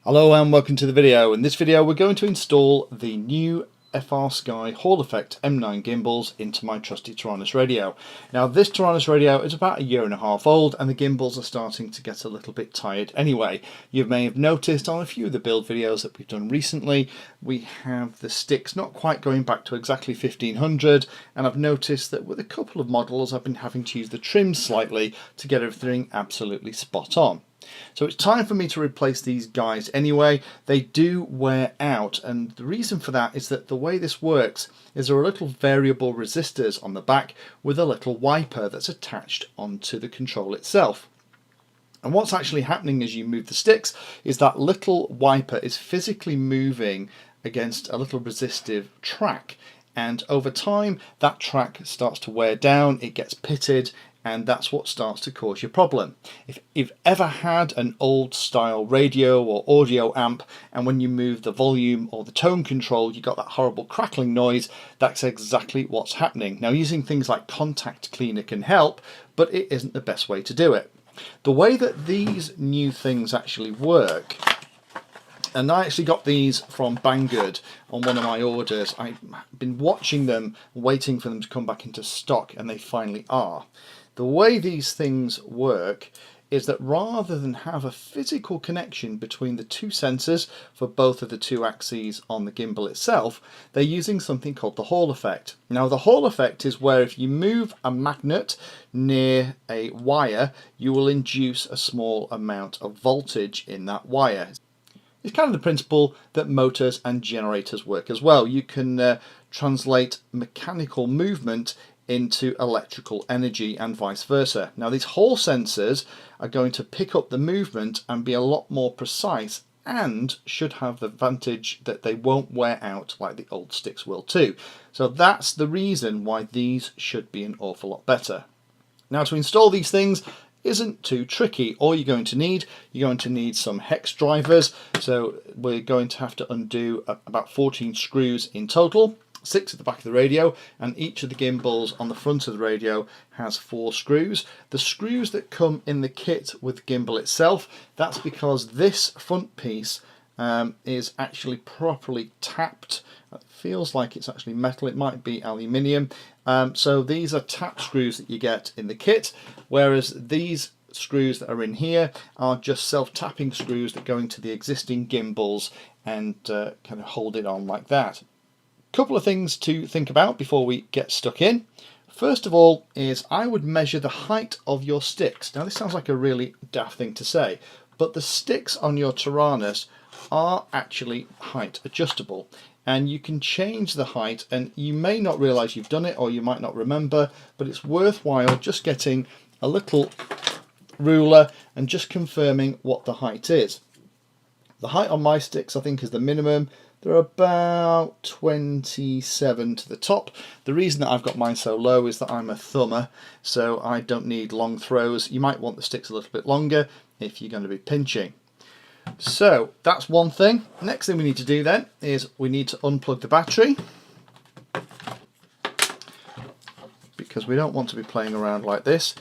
Hello and welcome to the video. In this video we're going to install the new FrSky Hall Effect M-9 gimbals into my trusty Taranis radio. Now this Taranis radio is about a year and a half old and the gimbals are starting to get a little bit tired anyway. You may have noticed on a few of the build videos that we've done recently we have the sticks not quite going back to exactly 1500, and I've noticed that with a couple of models I've been having to use the trim slightly to get everything absolutely spot on. So it's time for me to replace these guys anyway. They do wear out, and the reason for that is that the way this works is there are little variable resistors on the back with a little wiper that's attached onto the control itself. And what's actually happening as you move the sticks is that little wiper is physically moving against a little resistive track, and over time that track starts to wear down, it gets pitted, and that's what starts to cause your problem. If you've ever had an old style radio or audio amp and when you move the volume or the tone control you got that horrible crackling noise, that's exactly what's happening. Now using things like contact cleaner can help, but it isn't the best way to do it. The way that these new things actually work, and I actually got these from Banggood on one of my orders. I've been watching them, waiting for them to come back into stock, and they finally are. The way these things work is that rather than have a physical connection between the two sensors for both of the two axes on the gimbal itself, they're using something called the Hall effect. Now the Hall effect is where if you move a magnet near a wire, you will induce a small amount of voltage in that wire. It's kind of the principle that motors and generators work as well. You can translate mechanical movement into electrical energy and vice versa. Now these Hall sensors are going to pick up the movement and be a lot more precise, and should have the advantage that they won't wear out like the old sticks will too. So that's the reason why these should be an awful lot better. Now to install these things isn't too tricky. All you're going to need some hex drivers. So we're going to have to undo about 14 screws in total, 6 at the back of the radio, and each of the gimbals on the front of the radio has 4 screws. The screws that come in the kit with the gimbal itself, that's because this front piece is actually properly tapped. It feels like it's actually metal, it might be aluminium. So these are tap screws that you get in the kit, whereas these screws that are in here are just self-tapping screws that go into the existing gimbals and kind of hold it on like that. Couple of things to think about before we get stuck in. First of all is I would measure the height of your sticks. Now this sounds like a really daft thing to say, but the sticks on your Taranis are actually height adjustable, and you can change the height, and you may not realize you've done it, or you might not remember, but it's worthwhile just getting a little ruler and just confirming what the height is. The height on my sticks I think is the minimum. They're about 27 to the top. The reason that I've got mine so low is that I'm a thumber, so I don't need long throws. You might want the sticks a little bit longer if you're going to be pinching. So that's one thing. Next thing we need to do then is we need to unplug the battery, because we don't want to be playing around like this.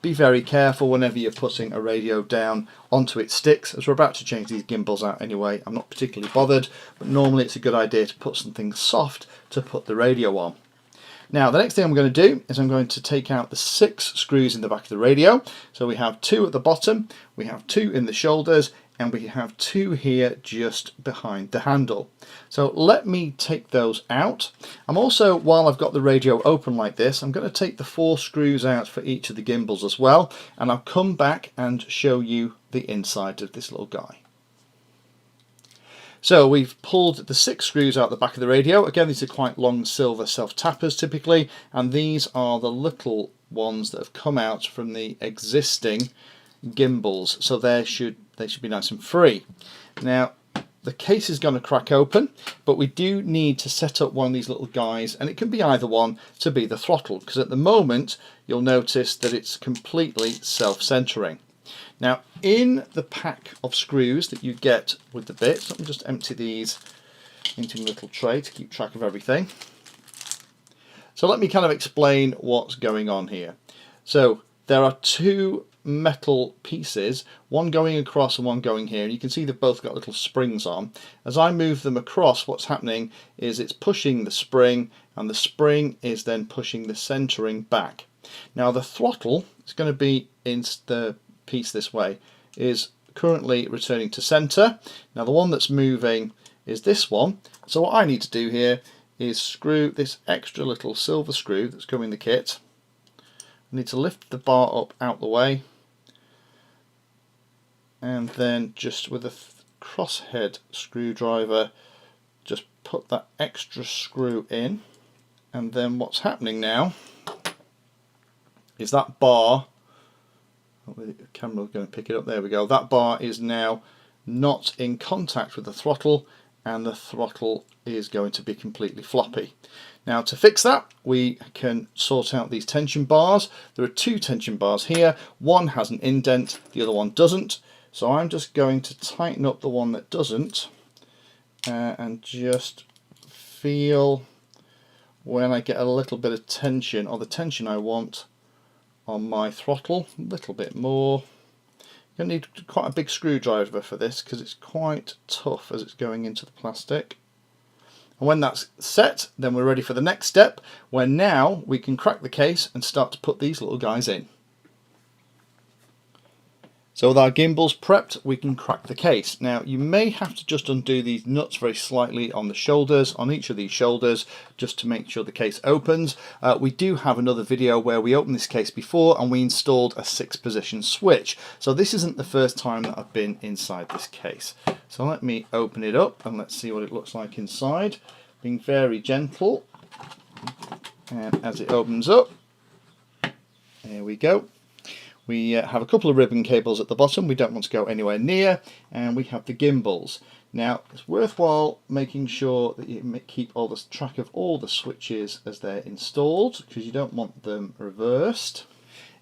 Be very careful whenever you're putting a radio down onto its sticks, as we're about to change these gimbals out anyway. I'm not particularly bothered, but normally it's a good idea to put something soft to put the radio on. Now the next thing I'm going to do is I'm going to take out the 6 screws in the back of the radio. So we have 2 at the bottom, we have 2 in the shoulders, and we have 2 here just behind the handle. So let me take those out. I'm also, while I've got the radio open like this, I'm going to take the 4 screws out for each of the gimbals as well, and I'll come back and show you the inside of this little guy. So we've pulled the 6 screws out the back of the radio. Again, these are quite long silver self-tappers typically, and these are the little ones that have come out from the existing gimbals, so they should be nice and free. Now the case is going to crack open, but we do need to set up one of these little guys, and it can be either one, to be the throttle, because at the moment you'll notice that it's completely self-centering. Now in the pack of screws that you get with the bits, let me just empty these into a little tray to keep track of everything. So let me kind of explain what's going on here. So there are 2 metal pieces, one going across and one going here, and you can see they've both got little springs on. As I move them across, what's happening is it's pushing the spring, and the spring is then pushing the centering back. Now the throttle is going to be in the piece this way, is currently returning to center. Now the one that's moving is this one, so what I need to do here is screw this extra little silver screw that's come in the kit. I need to lift the bar up out the way, and then just with a crosshead screwdriver just put that extra screw in, and then what's happening now is that bar, the camera's going to pick it up, there we go, that bar is now not in contact with the throttle, and the throttle is going to be completely floppy. Now to fix that, we can sort out these tension bars. There are two tension bars here, one has an indent, the other one doesn't, so I'm just going to tighten up the one that doesn't, and just feel when I get a little bit of tension, or the tension I want on my throttle, a little bit more. You're going to need quite a big screwdriver for this because it's quite tough as it's going into the plastic. And when that's set, then we're ready for the next step, where now we can crack the case and start to put these little guys in. So with our gimbals prepped, we can crack the case. Now you may have to just undo these nuts very slightly on the shoulders, on each of these shoulders, just to make sure the case opens. We do have another video where we opened this case before and we installed a 6-position switch. So this isn't the first time that I've been inside this case. So let me open it up and let's see what it looks like inside. Being very gentle. And as it opens up, there we go. We have a couple of ribbon cables at the bottom we don't want to go anywhere near, and we have the gimbals. Now it's worthwhile making sure that you keep all the track of all the switches as they're installed, because you don't want them reversed.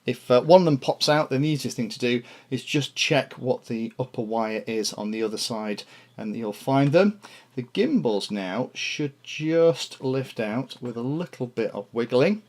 If one of them pops out, then the easiest thing to do is just check what the upper wire is on the other side and you'll find them. The gimbals now should just lift out with a little bit of wiggling.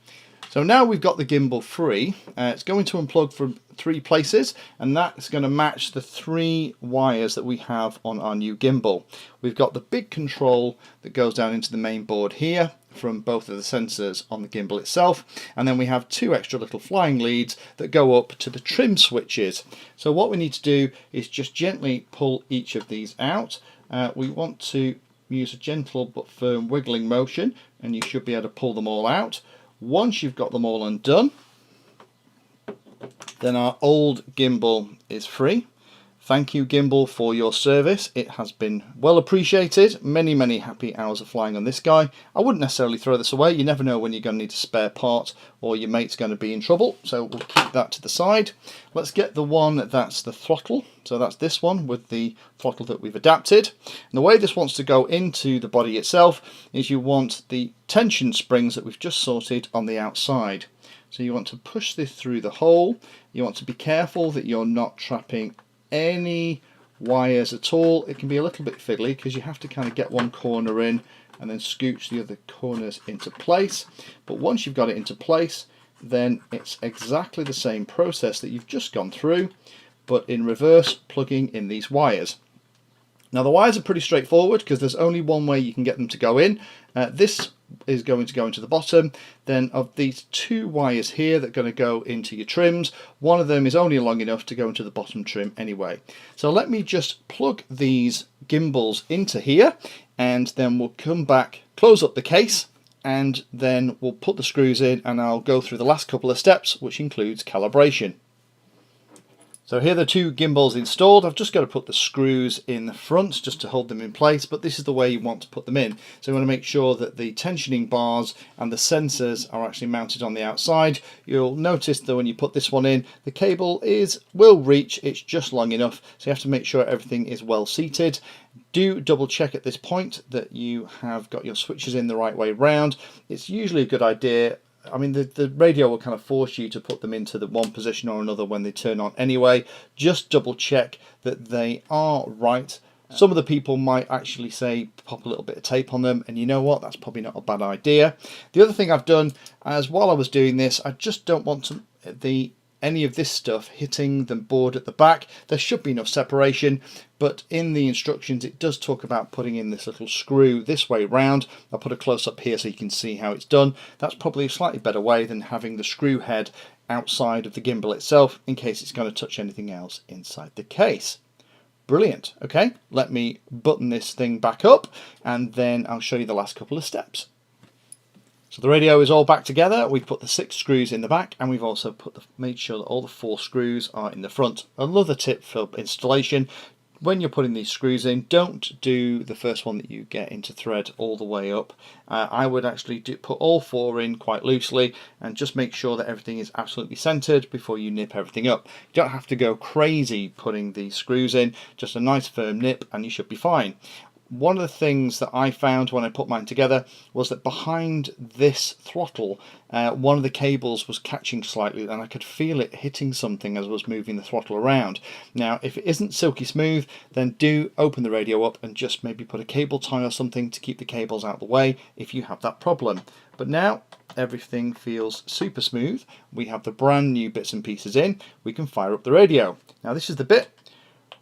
So now we've got the gimbal free, it's going to unplug from 3 places, and that's going to match the 3 wires that we have on our new gimbal. We've got the big control that goes down into the main board here from both of the sensors on the gimbal itself, and then we have 2 extra little flying leads that go up to the trim switches. So what we need to do is just gently pull each of these out. We want to use a gentle but firm wiggling motion, and you should be able to pull them all out. Once you've got them all undone, then our old gimbal is free. Thank you, gimbal, for your service. It has been well appreciated. Many happy hours of flying on this guy. I wouldn't necessarily throw this away. You never know when you're going to need a spare part or your mate's going to be in trouble. So we'll keep that to the side. Let's get the one that's the throttle. So that's this one with the throttle that we've adapted. And the way this wants to go into the body itself is you want the tension springs that we've just sorted on the outside. So you want to push this through the hole. You want to be careful that you're not trapping any wires at all. It can be a little bit fiddly because you have to kind of get one corner in and then scooch the other corners into place. But once you've got it into place, then it's exactly the same process that you've just gone through, but in reverse, plugging in these wires. Now the wires are pretty straightforward because there's only one way you can get them to go in. This is going to go into the bottom. Then of these 2 wires here that are going to go into your trims, one of them is only long enough to go into the bottom trim anyway. So let me just plug these gimbals into here, and then we'll come back, close up the case, and then we'll put the screws in and I'll go through the last couple of steps, which includes calibration. So here are the 2 gimbals installed. I've just got to put the screws in the front just to hold them in place, but this is the way you want to put them in. So you want to make sure that the tensioning bars and the sensors are actually mounted on the outside. You'll notice that when you put this one in, the cable will reach, it's just long enough, so you have to make sure everything is well seated. Do double check at this point that you have got your switches in the right way round. It's usually a good idea. I mean, the radio will kind of force you to put them into the one position or another when they turn on anyway. Just double check that they are right. Some of the people might actually say pop a little bit of tape on them, and you know what, that's probably not a bad idea. The other thing I've done, as while I was doing this, I just don't want the any of this stuff hitting the board at the back. There should be enough separation, but in the instructions it does talk about putting in this little screw this way round. I'll put a close up here so you can see how it's done. That's probably a slightly better way than having the screw head outside of the gimbal itself in case it's going to touch anything else inside the case. Brilliant. Okay, let me button this thing back up and then I'll show you the last couple of steps. So the radio is all back together. We've put the 6 screws in the back, and we've also made sure that all the 4 screws are in the front. Another tip for installation: when you're putting these screws in, don't do the first one that you get into thread all the way up. I would actually put all 4 in quite loosely and just make sure that everything is absolutely centered before you nip everything up. You don't have to go crazy putting these screws in, just a nice firm nip and you should be fine. One of the things that I found when I put mine together was that behind this throttle, one of the cables was catching slightly, and I could feel it hitting something as I was moving the throttle around. Now, if it isn't silky smooth, then do open the radio up and just maybe put a cable tie or something to keep the cables out of the way if you have that problem. But now everything feels super smooth. We have the brand new bits and pieces in. We can fire up the radio. Now this is the bit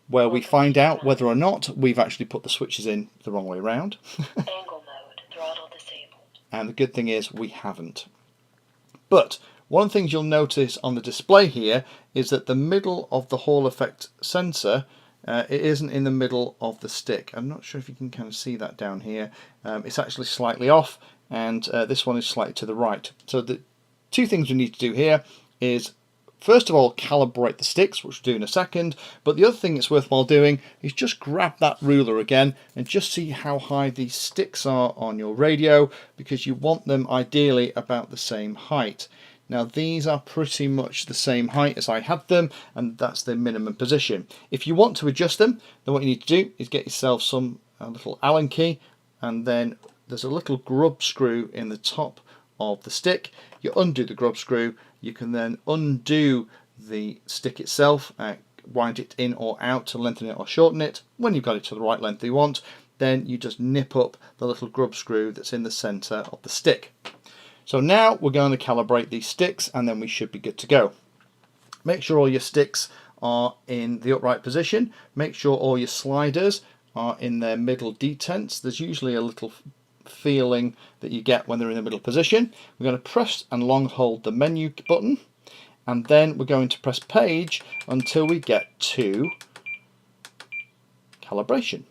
where we find out whether or not we've actually put the switches in the wrong way around. Angle mode, throttle disabled. And the good thing is we haven't. But one of the things you'll notice on the display here is that the middle of the Hall effect sensor, it isn't in the middle of the stick. I'm not sure if you can kind of see that down here. It's actually slightly off, and this one is slightly to the right. So the 2 things we need to do here is, first of all, calibrate the sticks, which we'll do in a second, but the other thing it's worthwhile doing is just grab that ruler again and just see how high these sticks are on your radio, because you want them ideally about the same height. Now these are pretty much the same height as I had them, and that's the minimum position. If you want to adjust them, then what you need to do is get yourself a little Allen key, and then there's a little grub screw in the top of the stick. You undo the grub screw, you can then undo the stick itself, wind it in or out to lengthen it or shorten it. When you've got it to the right length you want, then you just nip up the little grub screw that's in the center of the stick. So now we're going to calibrate these sticks, and then we should be good to go. Make sure all your sticks are in the upright position. Make sure all your sliders are in their middle detents. There's usually a little feeling that you get when they're in the middle position. We're going to press and long hold the menu button, and then we're going to press page until we get to calibration.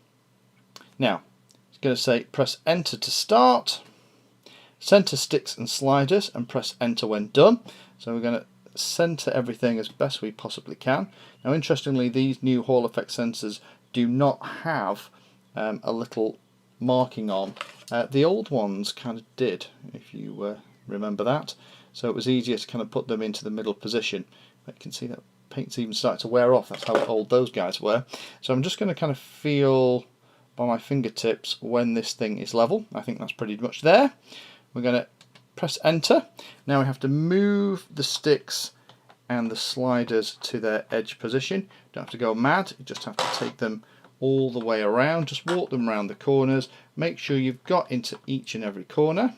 Now it's going to say press enter to start, center sticks and sliders, and press enter when done. So we're going to center everything as best we possibly can. Now interestingly, these new Hall effect sensors do not have a little marking on. The old ones kind of did, if you remember that, so it was easier to kind of put them into the middle position. But you can see that paint's even starting to wear off. That's how old those guys were. So I'm just going to kind of feel by my fingertips when this thing is level. I think that's pretty much there. We're going to press enter. Now we have to move the sticks and the sliders to their edge position. You don't have to go mad, you just have to take them all the way around. Just walk them around the corners. Make sure you've got into each and every corner.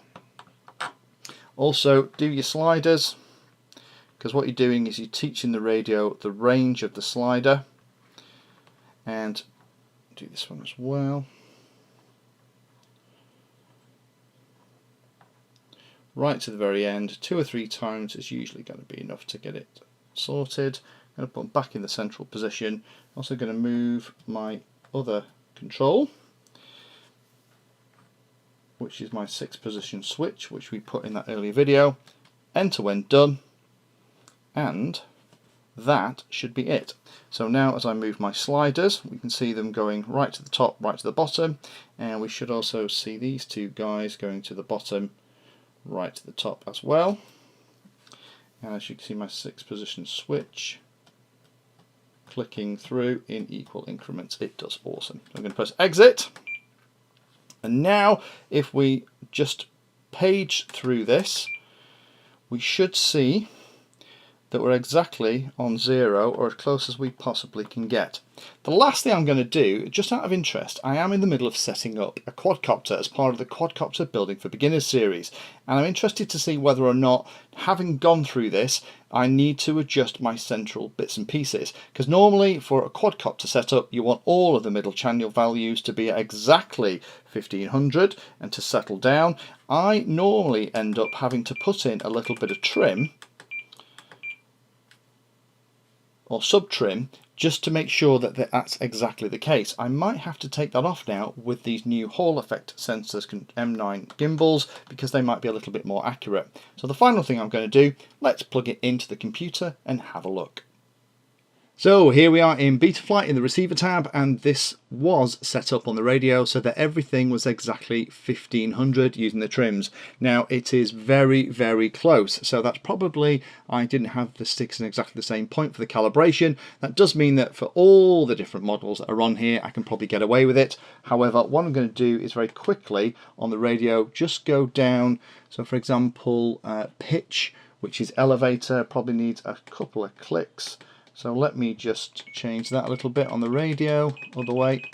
Also do your sliders, because what you're doing is you're teaching the radio the range of the slider. And do this one as well. Right to the very end. 2 or 3 times is usually going to be enough to get it sorted. I'm going to put them back in the central position. Also going to move my other control, which is my 6 position switch, which we put in that earlier video. Enter when done, and that should be it. So now as I move my sliders, we can see them going right to the top, right to the bottom, and we should also see these 2 guys going to the bottom, right to the top as well. And as you can see, my 6 position switch clicking through in equal increments. It does awesome. I'm going to press exit, and now if we just page through this, we should see that we're exactly on 0, or as close as we possibly can get. The last thing I'm going to do, just out of interest, I am in the middle of setting up a quadcopter as part of the Quadcopter Building for Beginners series, and I'm interested to see whether or not, having gone through this, I need to adjust my central bits and pieces, because normally for a quadcopter setup you want all of the middle channel values to be at exactly 1500, and to settle down I normally end up having to put in a little bit of trim or sub-trim just to make sure that that's exactly the case. I might have to take that off now with these new Hall effect sensors M-9 gimbals, because they might be a little bit more accurate. So the final thing I'm going to do, let's plug it into the computer and have a look. So here we are in Betaflight in the receiver tab, and this was set up on the radio so that everything was exactly 1500 using the trims. Now it is very, very close, so that's probably, I didn't have the sticks in exactly the same point for the calibration. That does mean that for all the different models that are on here I can probably get away with it. However, what I'm going to do is very quickly on the radio just go down. So for example, pitch, which is elevator, probably needs a couple of clicks. So let me just change that a little bit on the radio, other way.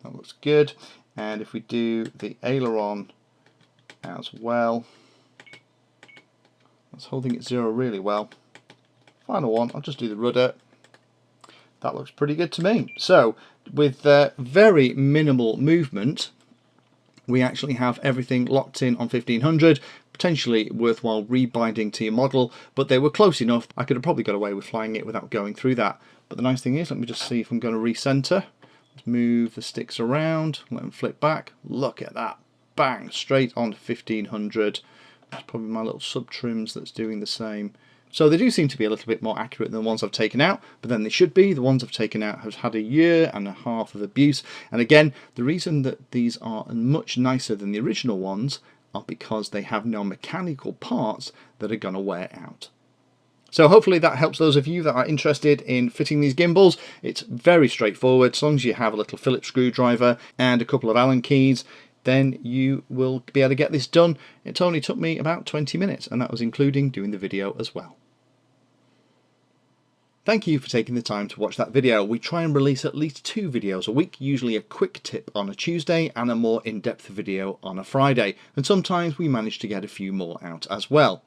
That looks good. And if we do the aileron as well, that's holding it 0 really well. Final one, I'll just do the rudder. That looks pretty good to me. So with very minimal movement, we actually have everything locked in on 1500. Potentially worthwhile rebinding to your model, but they were close enough. I could have probably got away with flying it without going through that. But the nice thing is, let me just see if I'm going to recenter. Let's move the sticks around, let them flip back. Look at that, bang, straight on 1500. That's probably my little sub trims that's doing the same. So they do seem to be a little bit more accurate than the ones I've taken out, but then they should be. The ones I've taken out have had 1.5 years of abuse. And again, the reason that these are much nicer than the original ones are because they have no mechanical parts that are going to wear out. So hopefully that helps those of you that are interested in fitting these gimbals. It's very straightforward. As long as you have a little Phillips screwdriver and a couple of Allen keys, then you will be able to get this done. It only took me about 20 minutes, and that was including doing the video as well. Thank you for taking the time to watch that video. We try and release at least 2 videos a week, usually a quick tip on a Tuesday and a more in-depth video on a Friday, and sometimes we manage to get a few more out as well.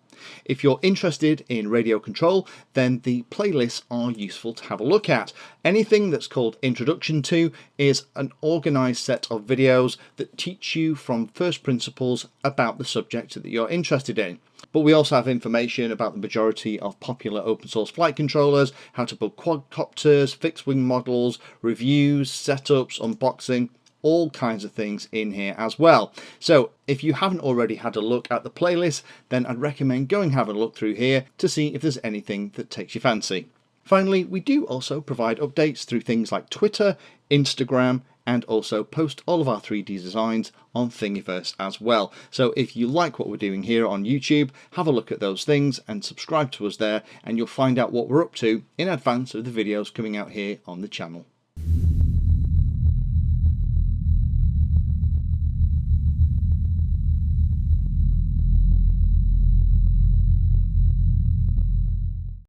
If you're interested in radio control, then the playlists are useful to have a look at. Anything that's called Introduction to is an organised set of videos that teach you from first principles about the subject that you're interested in. But we also have information about the majority of popular open source flight controllers, how to build quadcopters, fixed wing models, reviews, setups, unboxing, all kinds of things in here as well. So if you haven't already had a look at the playlist, then I'd recommend going and having a look through here to see if there's anything that takes your fancy. Finally, we do also provide updates through things like Twitter, Instagram, and also post all of our 3D designs on Thingiverse as well. So if you like what we're doing here on YouTube, have a look at those things and subscribe to us there, and you'll find out what we're up to in advance of the videos coming out here on the channel.